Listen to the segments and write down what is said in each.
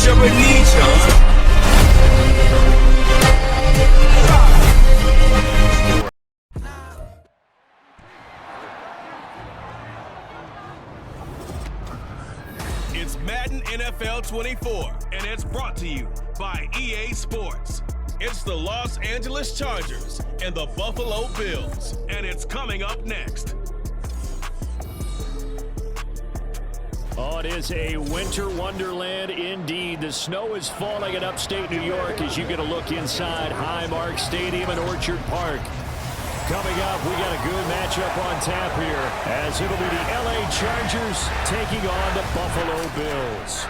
It's Madden NFL 24, and it's brought to you by EA Sports. It's the Los Angeles Chargers and the Buffalo Bills, and it's coming up next. Oh, it is a winter wonderland indeed. The snow is falling in upstate New York as you get a look inside Highmark Stadium in Orchard Park. Coming up, we got a good matchup on tap here as it'll be the LA Chargers taking on the Buffalo Bills.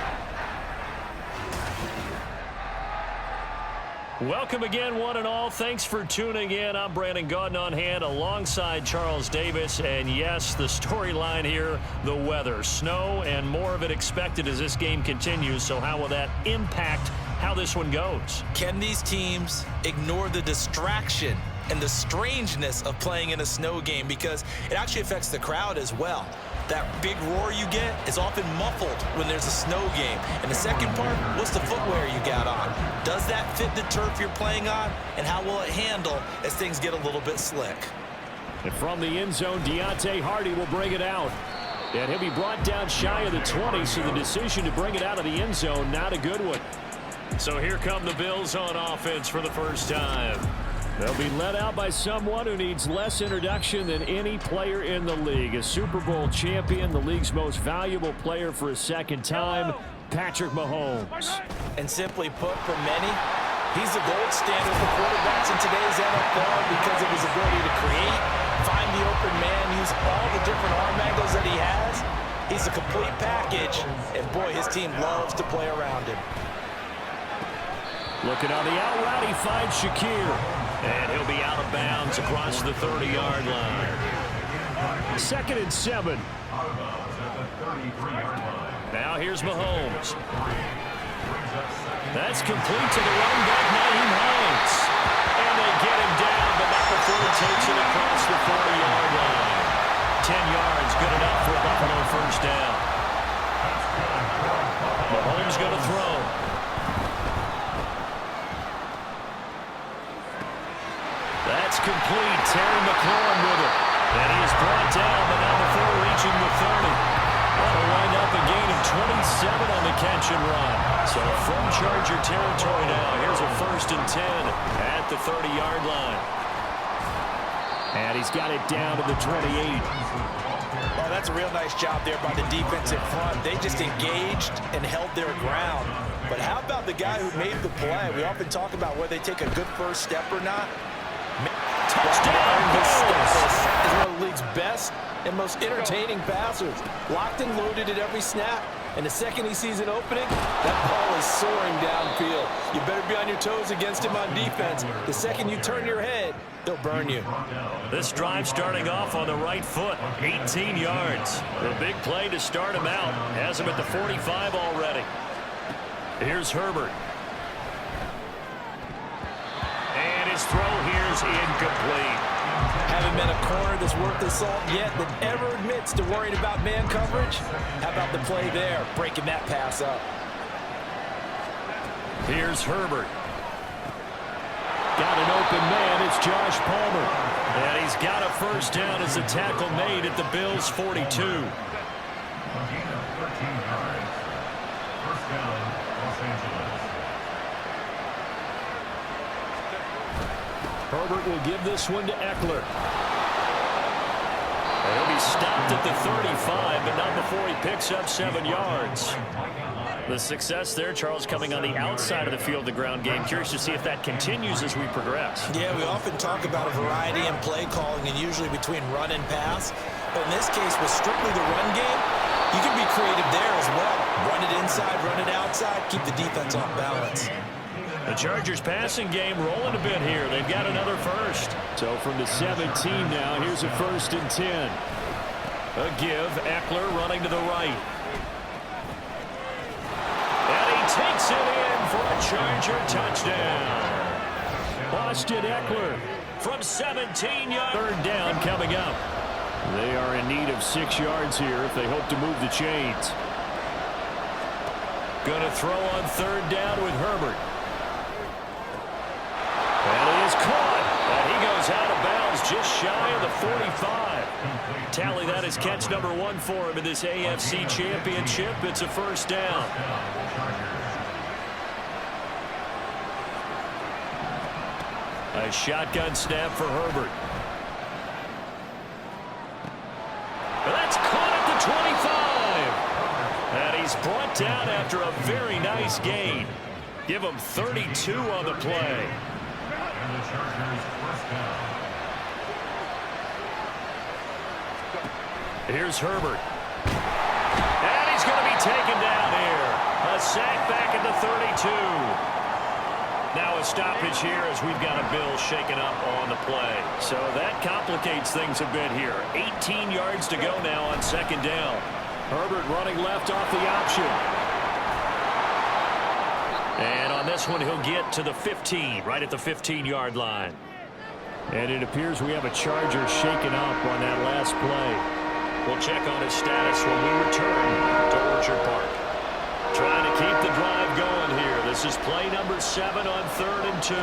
Welcome again, one and all. Thanks for tuning in. I'm Brandon Gaudin on hand alongside Charles Davis. And yes, the storyline here, the weather. Snow and more of it expected as this game continues. So how will that impact how this one goes? Can these teams ignore the distraction and the strangeness of playing in a snow game? Because it actually affects the crowd as well. That big roar you get is often muffled when there's a snow game. And the second part, what's the footwear you got on? Does that fit the turf you're playing on? And how will it handle as things get a little bit slick? And from the end zone, Deontay Hardy will bring it out. And he'll be brought down shy of the 20, so the decision to bring it out of the end zone, not a good one. So here come the Bills on offense for the first time. They'll be led out by someone who needs less introduction than any player in the league. A Super Bowl champion, the league's most valuable player for a second time, Patrick Mahomes. And simply put, for many, he's the gold standard for quarterbacks in today's NFL because of his ability to create, find the open man, use all the different arm angles that he has. He's a complete package, and boy, his team loves to play around him. Looking on the out route, he finds Shakir. And he'll be out of bounds across the 30-yard line. 2nd and 7. Now here's Mahomes. That's complete to the running back, Nyheim Hines. And they get him down, but not before he takes it across the 40-yard line. 10 yards, good enough for a Buffalo first down. Mahomes going to throw. That's complete. Terry McLaurin with it. And he is brought down, but not before reaching the 30. That'll wind up a gain of 27 on the catch and run. So from Charger territory now, here's a 1st and 10 at the 30-yard line. And he's got it down to the 28. Oh, that's a real nice job there by the defense in front. They just engaged and held their ground. But how about the guy who made the play? We often talk about whether they take a good first step or not. Touchdown! This is one of the league's best and most entertaining passers. Locked and loaded at every snap. And the second he sees an opening, that ball is soaring downfield. You better be on your toes against him on defense. The second you turn your head, they'll burn you. This drive starting off on the right foot, 18 yards. The big play to start him out. Has him at the 45 already. Here's Herbert. And his throw here is incomplete. Haven't been a corner that's worth the salt yet that ever admits to worrying about man coverage. How about the play there, breaking that pass up? Here's Herbert. Got an open man. It's Josh Palmer. And he's got a first down as the tackle made at the Bills' 42. Herbert will give this one to Eckler. He'll be stopped at the 35, but not before he picks up 7 yards. The success there, Charles, coming on the outside of the field, the ground game. Curious to see if that continues as we progress. Yeah, we often talk about a variety in play calling and usually between run and pass. But in this case, with strictly the run game, you can be creative there as well. Run it inside, run it outside, keep the defense off balance. The Chargers passing game rolling a bit here. They've got another first. So from the 17 now, here's a 1st and 10. A give, Eckler running to the right. And he takes it in for a Charger touchdown. Austin Eckler from 17 yards. 3rd down coming up. They are in need of 6 yards here if they hope to move the chains. Going to throw on third down with Herbert. And he is caught. And he goes out of bounds just shy of the 45. Tally that as catch number 1 for him in this AFC Championship. It's a first down. A shotgun snap for Herbert. And that's caught at the 25. And he's brought down after a very nice gain. Give him 32 on the play. Here's Herbert. And he's going to be taken down here. A sack back at the 32. Now a stoppage here as we've got a Bill shaken up on the play. So that complicates things a bit here. 18 yards to go now on second down. Herbert running left off the option. And on this one, he'll get to the 15, right at the 15-yard line. And it appears we have a Charger shaken up on that last play. We'll check on his status when we return to Orchard Park. Trying to keep the drive going here. This is play number 7 on 3rd and 2.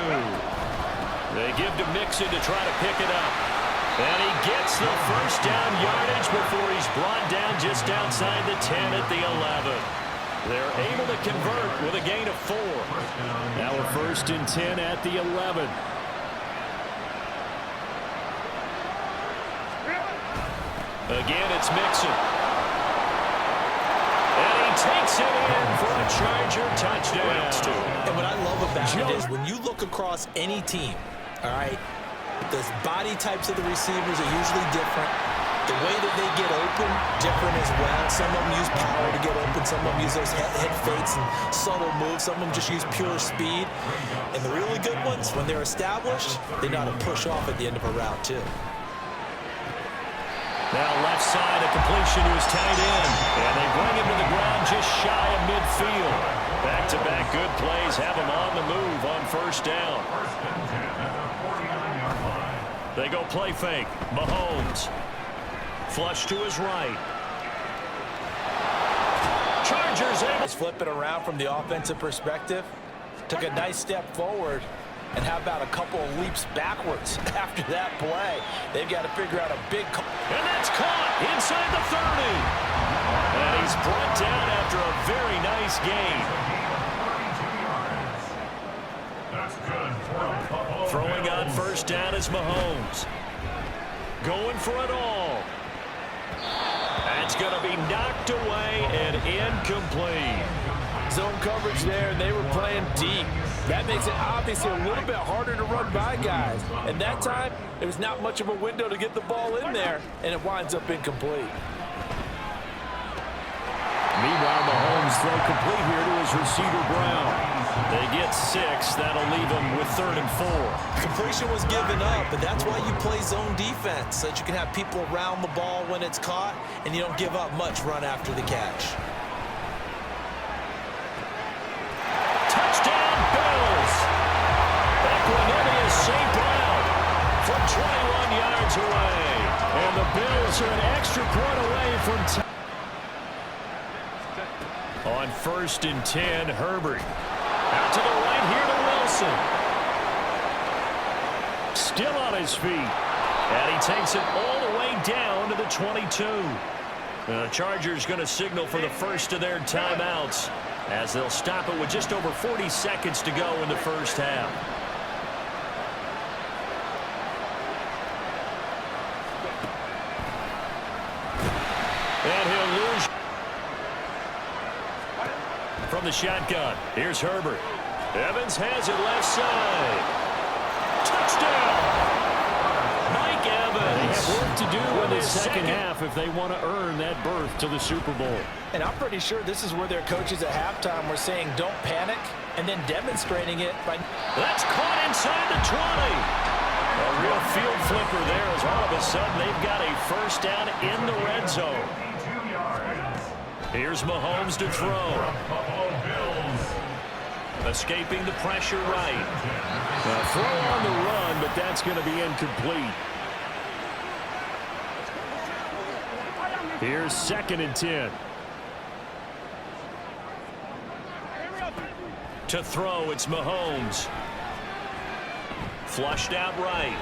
They give to Mixon to try to pick it up. And he gets the first down yardage before he's brought down just outside the 10 at the 11. They're able to convert with a gain of 4. Now a 1st and 10 at the 11. Again, it's Mixon. And he takes it in for a Charger touchdown. And what I love about it is when you look across any team, all right, the body types of the receivers are usually different. The way that they get open, different as well. Some of them use power to get open. Some of them use those head fakes and subtle moves. Some of them just use pure speed. And the really good ones, when they're established, they know how to push off at the end of a route, too. Now left side, a completion to his tight end. And they bring him to the ground just shy of midfield. Back-to-back good plays have him on the move on first down. They go play fake. Mahomes. Flush to his right. Chargers able to flip it around from the offensive perspective. Took a nice step forward. And how about a couple of leaps backwards after that play? They've got to figure out a big call. And that's caught inside the 30. And he's brought down after a very nice gain. Throwing on first down is Mahomes. Going for it all. That's going to be knocked away and incomplete. Zone coverage there, and they were playing deep. That makes it obviously a little bit harder to run by guys. And that time, there was not much of a window to get the ball in there, and it winds up incomplete. Meanwhile, Mahomes throw complete here to his receiver, Brown. They get 6. That'll leave them with 3rd and 4. Completion was given up, but that's why you play zone defense, so that you can have people around the ball when it's caught, and you don't give up much run after the catch. Touchdown, Bills! Equanimous St. Brown from 21 yards away. And the Bills are an extra point away from on 1st and 10, Herbert. Out to the right here to Wilson. Still on his feet. And he takes it all the way down to the 22. The Chargers going to signal for the first of their timeouts as they'll stop it with just over 40 seconds to go in the first half. And he'll lose from the shotgun. Here's Herbert. Evans has it left side. Touchdown! Mike Evans. They have work to do in the second half if they want to earn that berth to the Super Bowl. And I'm pretty sure this is where their coaches at halftime were saying don't panic and then demonstrating it by... That's caught inside the 20. A real field flipper there as all of a sudden they've got a first down in the red zone. Here's Mahomes to throw. Escaping the pressure right. Throw on the run, but that's going to be incomplete. Here's 2nd and 10. To throw, it's Mahomes. Flushed out right.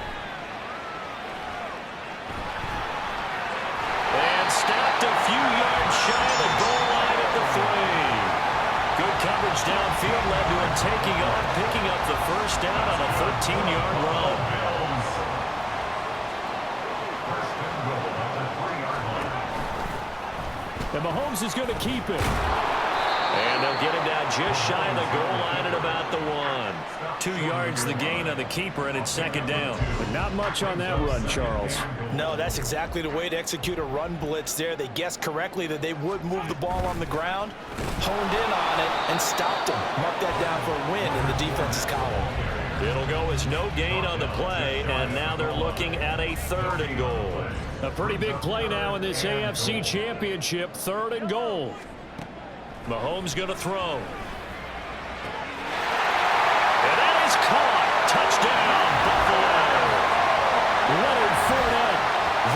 And stopped a few yards shy of the goal line at the 3. Good coverage downfield led to him picking up the first down on a 13-yard run. And Mahomes is going to keep it. And they'll get him down just shy of the goal line at about the 1. 2 yards the gain on the keeper, and it's second down. But not much on that run, Charles. No, that's exactly the way to execute a run blitz there. They guessed correctly that they would move the ball on the ground, honed in on it, and stopped him. Marked that down for a win in the defense's column. It'll go as no gain on the play, and now they're looking at a 3rd and goal. A pretty big play now in this AFC Championship, 3rd and goal. Mahomes going to throw. And that is caught. Touchdown, Buffalo. Leonard Fournette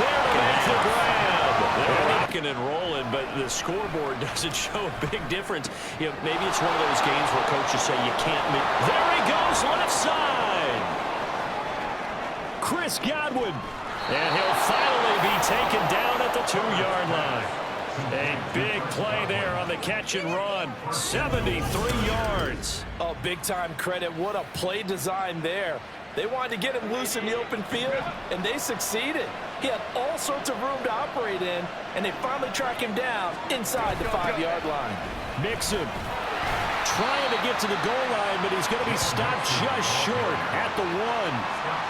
there to make the grab. They're rocking and rolling, but the scoreboard doesn't show a big difference. You know, maybe it's one of those games where coaches say you can't make. There he goes, left side. Chris Godwin. And he'll finally be taken down at the 2-yard line. A big play there on the catch and run. 73 yards. Oh, big-time credit. What a play design there. They wanted to get him loose in the open field, and they succeeded. He had all sorts of room to operate in, and they finally track him down inside the 5-yard line. Mixon trying to get to the goal line, but he's going to be stopped just short at the 1.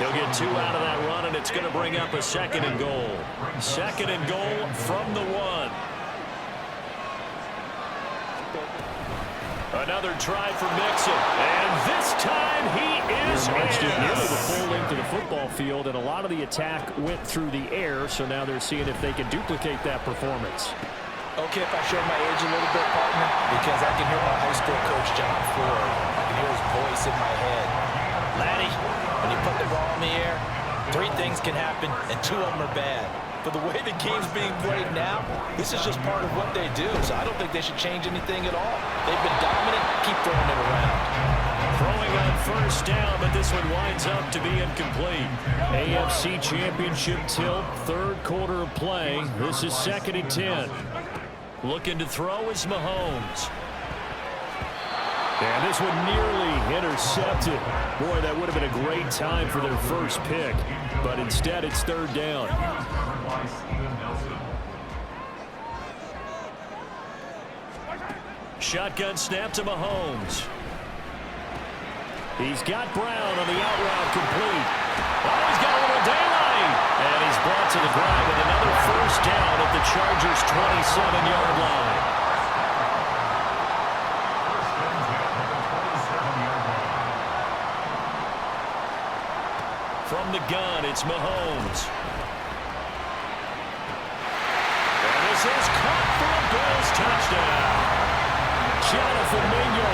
He'll get 2 out of that run, and it's going to bring up a 2nd and goal. 2nd and goal from the 1. Another try for Mixon, and this time he is in. Nearly the full length of the football field, and a lot of the attack went through the air, so now they're seeing if they can duplicate that performance. Okay, if I show my age a little bit, partner, because I can hear my high school coach, John Ford. I can hear his voice in my head. Laddie, when you put the ball in the air, 3 things can happen, and 2 of them are bad. But the way the game's being played now, this is just part of what they do. So I don't think they should change anything at all. They've been dominant. Keep throwing it around. Throwing on first down, but this one winds up to be incomplete. AFC Championship tilt, 3rd quarter of play. This is 2nd and 10. Looking to throw is Mahomes. And this one nearly intercepted. Boy, that would have been a great time for their first pick. But instead, it's 3rd down. Shotgun snap to Mahomes. He's got Brown on the out route complete. Oh, he's got a little daylight. And he's brought to the ground with another first down at the Chargers' 27-yard line. From the gun, it's Mahomes. And this is caught for a Bills touchdown. Jonathan Mingo.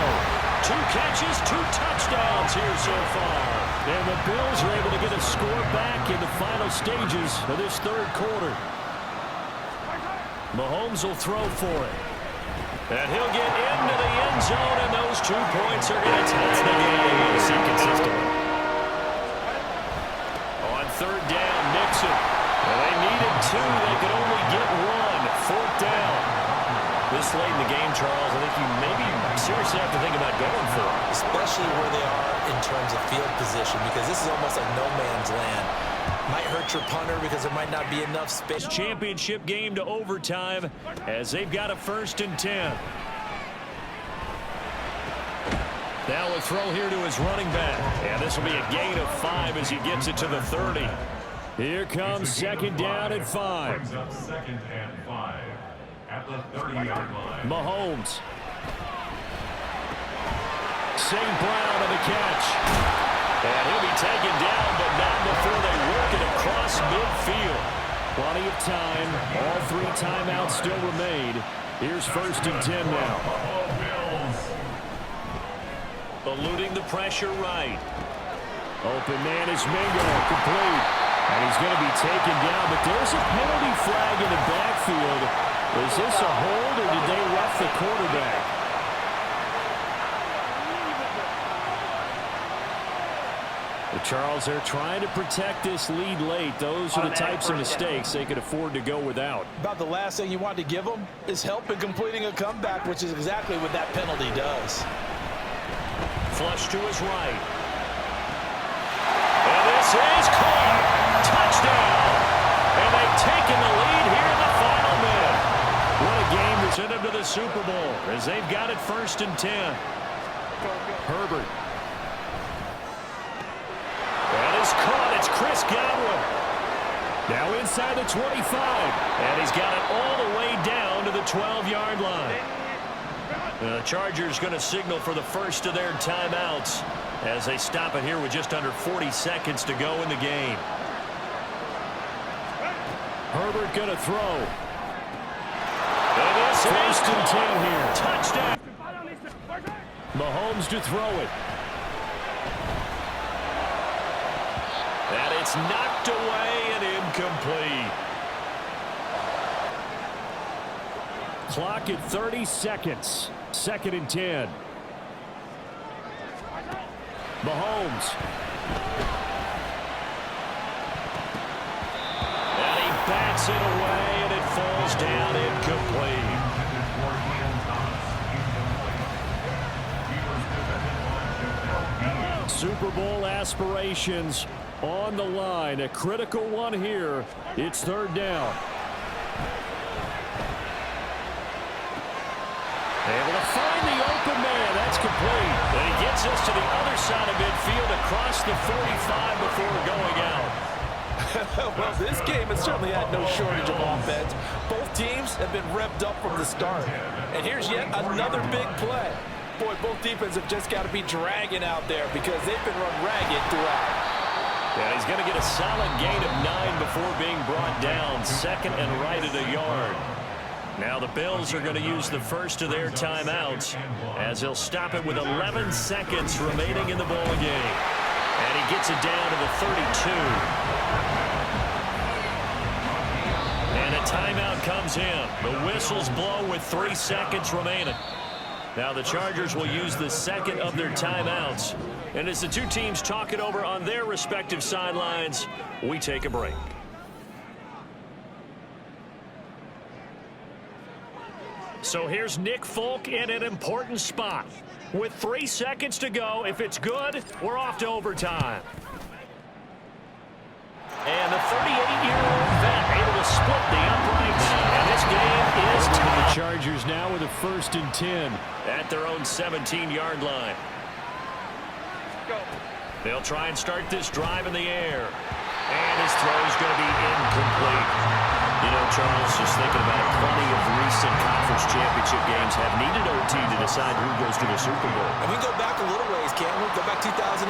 2 catches, 2 touchdowns here so far. And the Bills are able to get a score back in the final stages of this 3rd quarter. Mahomes will throw for it. And he'll get into the end zone, and those 2 points are going to tie the game. See consistently. On 3rd down, Nixon. And they needed 2. They could only get 1. 4th down. This late in the game, Charles, I think you maybe seriously have to think about going for it. Especially where they are in terms of field position, because this is almost like no man's land. Might hurt your punter because there might not be enough space. Championship game to overtime as they've got a 1st and 10. Now a throw here to his running back. And this will be a gain of 5 as he gets it to the 30. Here comes 2nd down and 5. 2nd and 5 at the 30-yard line. Mahomes. St. Brown on the catch. And he'll be taken down, but not before they work it across midfield. Plenty of time. All 3 timeouts still remain. Here's 1st and 10 now. Eluding the pressure right. Open man is Mingo, complete. And he's going to be taken down, but there's a penalty flag in the backfield. Is this a hold, or did they rough the quarterback? Charles, they're trying to protect this lead late. Those are the types of mistakes they could afford to go without. About the last thing you want to give them is help in completing a comeback, which is exactly what that penalty does. Flush to his right. And this is caught. Touchdown. And they've taken the lead here in the final minute. What a game to send them to the Super Bowl as they've got it 1st and 10. Herbert. That is caught. It's Chris Godwin. Now inside the 25. And he's got it all the way down to the 12-yard line. The Chargers going to signal for the first of their timeouts as they stop it here with just under 40 seconds to go in the game. Herbert going to throw. And this is 1st and 10 here. Touchdown. Mahomes to throw it. And it's knocked away and incomplete. Clock at 30 seconds. 2nd and 10. Mahomes. And he bats it away, and it falls down incomplete. Super Bowl aspirations on the line. A critical one here. It's 3rd down. Able to find the open man. That's complete. And he gets us to the other side of midfield across the 45 before going out. Well, this game has certainly had no shortage of offense. Both teams have been revved up from the start. And here's yet another big play. Boy, both defenses have just got to be dragging out there because they've been run ragged throughout. And he's going to get a solid gain of 9 before being brought down. 2nd and right at a yard. Now the Bills are going to use the first of their timeouts as they'll stop it with 11 seconds remaining in the ball game. And he gets it down to the 32. And a timeout comes in. The whistles blow with 3 seconds remaining. Now the Chargers will use the second of their timeouts. And as the two teams talk it over on their respective sidelines, we take a break. So here's Nick Folk in an important spot. With 3 seconds to go, if it's good, we're off to overtime. And the 38-year-old vet able to split the uprights. And this game is tied. The Chargers now with a 1st and 10. At their own 17-yard line. They'll try and start this drive in the air. And his throw's going to be incomplete. You know, Charles, just thinking about it, plenty of recent conference championship games have needed OT to decide who goes to the Super Bowl. And we go back a little ways, can't we? Go back 2012.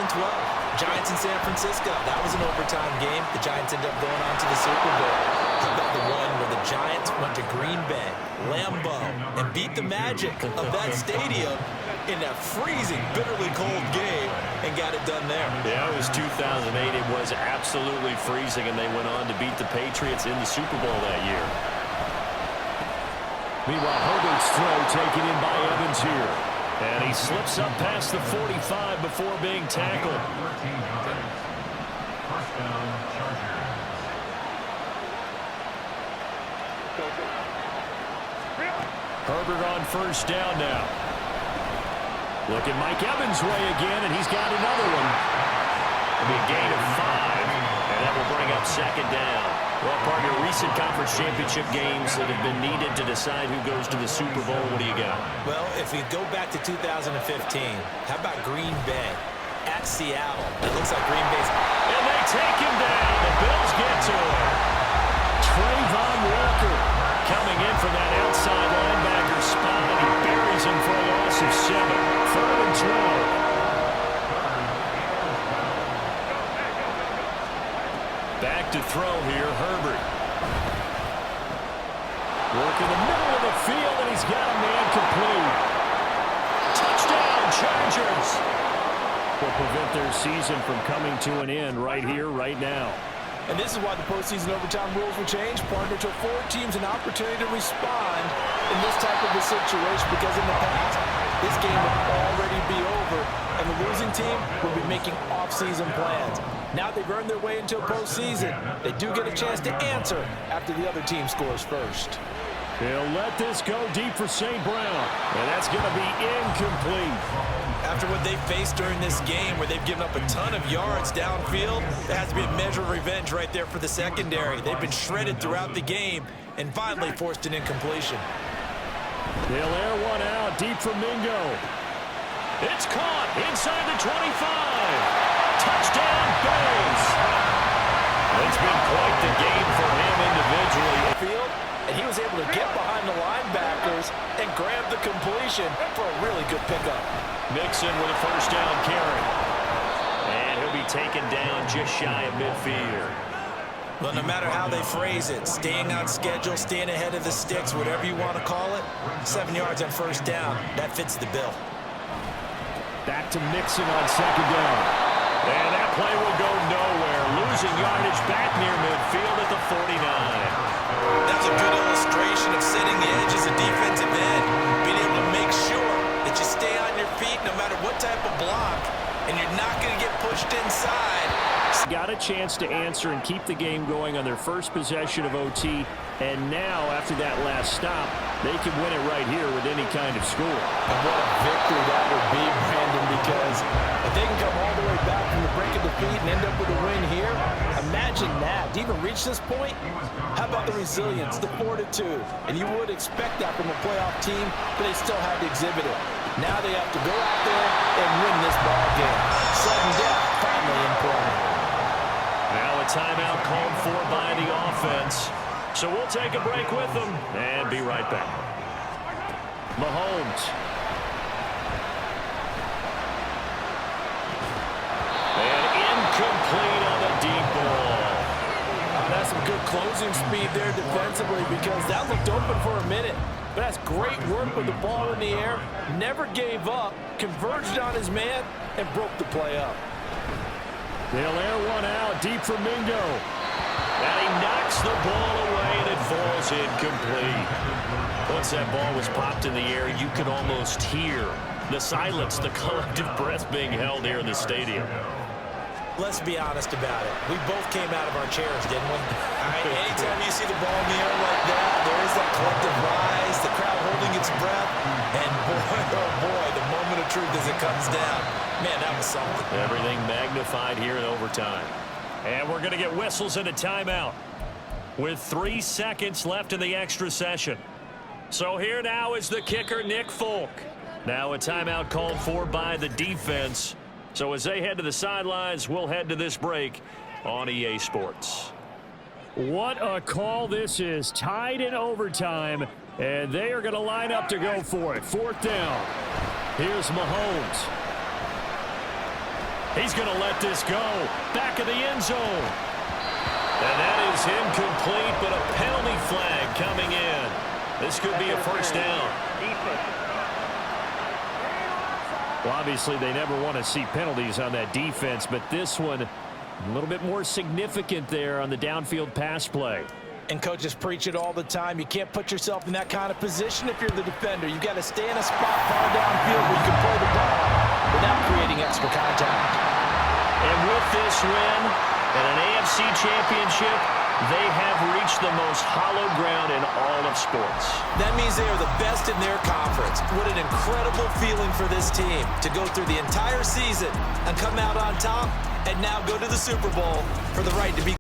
Giants in San Francisco. That was an overtime game. The Giants ended up going on to the Super Bowl. How about the one where the Giants went to Green Bay, Lambeau, and beat the magic of that stadium in that freezing, bitterly cold game and got it done there. Yeah, it was 2008. It was absolutely freezing, and they went on to beat the Patriots in the Super Bowl that year. Meanwhile, Herbert's throw taken in by Evans here. And he slips up past the 45 before being tackled. 13 yards. First down, Chargers. Herbert on 1st down now. Look at Mike Evans' way again, and he's got another one. It'll be a gain of 5, and that will bring up 2nd down. Well, partner, recent conference championship games that have been needed to decide who goes to the Super Bowl. What do you got? Well, if we go back to 2015, how about Green Bay at Seattle? It looks like Green Bay's... And they take him down. The Bills get to him. Trayvon Walker Coming in from that outside linebacker spot, and he buries him for a loss of 7. 3rd and 12. Back to throw here, Herbert. work in the middle of the field, and he's got a man complete. Touchdown, Chargers. Will prevent their season from coming to an end right here, right now. And this is why the postseason overtime rules will change, partner, to afford teams an opportunity to respond in this type of a situation, because in the past, this game would already be over, and the losing team will be making off-season plans. Now they've earned their way into a postseason. They do get a chance to answer after the other team scores first. He'll let this go deep for St. Brown, and that's going to be incomplete. After what they faced during this game where they've given up a ton of yards downfield, there has to be a measure of revenge right there for the secondary. They've been shredded throughout the game and finally forced an incompletion. They'll air one out deep for Mingo. It's caught inside the 25. Touchdown, Bills. It's been quite the game for him individually. Field, and he was able to get behind the linebackers and grab the completion for a really good pickup. Mixon with a first down carry. And he'll be taken down just shy of midfield. Well, no matter how they phrase it, staying on schedule, staying ahead of the sticks, whatever you want to call it, 7 yards on first down, that fits the bill. Back to Mixon on second down. And that play will go nowhere. Losing yardage back near midfield at the 49. That's a good illustration of setting the edge as a defensive end, being able to make sure that you stay on your feet no matter what type of block, and you're not going to get pushed inside. Got a chance to answer and keep the game going on their first possession of OT, and now, after that last stop, they can win it right here with any kind of score. And what a victory that would be, Brandon, because if they can come all the way back from the brink of defeat and end up with a win here, imagine that. To even reach this point, how about the resilience, the fortitude? And you would expect that from a playoff team, but they still had to exhibit it. Now they have to go out there and win this ball game. Sudden death finally in play. Now a timeout called for by the offense. So we'll take a break with them and be right back. Mahomes. And incomplete on the deep ball. That's some good closing speed there defensively because that looked open for a minute. But that's great work with the ball in the air. Never gave up, converged on his man, and broke the play up. They'll air one out deep for Mingo. And he knocks the ball away, and it falls incomplete. Once that ball was popped in the air, you could almost hear the silence, the collective breath being held here in the stadium. Let's be honest about it. We both came out of our chairs, didn't we? All right, anytime you see the ball in the air like that, there is that collective rise, the crowd holding its breath, and boy, oh boy, the moment of truth as it comes down. Man, that was something. Everything magnified here in overtime. And we're going to get whistles and a timeout with 3 seconds left in the extra session. So here now is the kicker, Nick Folk. Now a timeout called for by the defense. So as they head to the sidelines, we'll head to this break on EA Sports. What a call this is. Tied in overtime, and they are going to line up to go for it. 4th down. Here's Mahomes. He's going to let this go. Back of the end zone. And that is incomplete, but a penalty flag coming in. This could be a first down. Well, obviously, they never want to see penalties on that defense, but this one a little bit more significant there on the downfield pass play. And coaches preach it all the time. You can't put yourself in that kind of position if you're the defender. You've got to stay in a spot far downfield where you can play the ball without creating extra contact. And with this win and an AFC championship, they have reached the most hallowed ground in all of sports. That means they are the best in their conference. What an incredible feeling for this team to go through the entire season and come out on top and now go to the Super Bowl for the right to be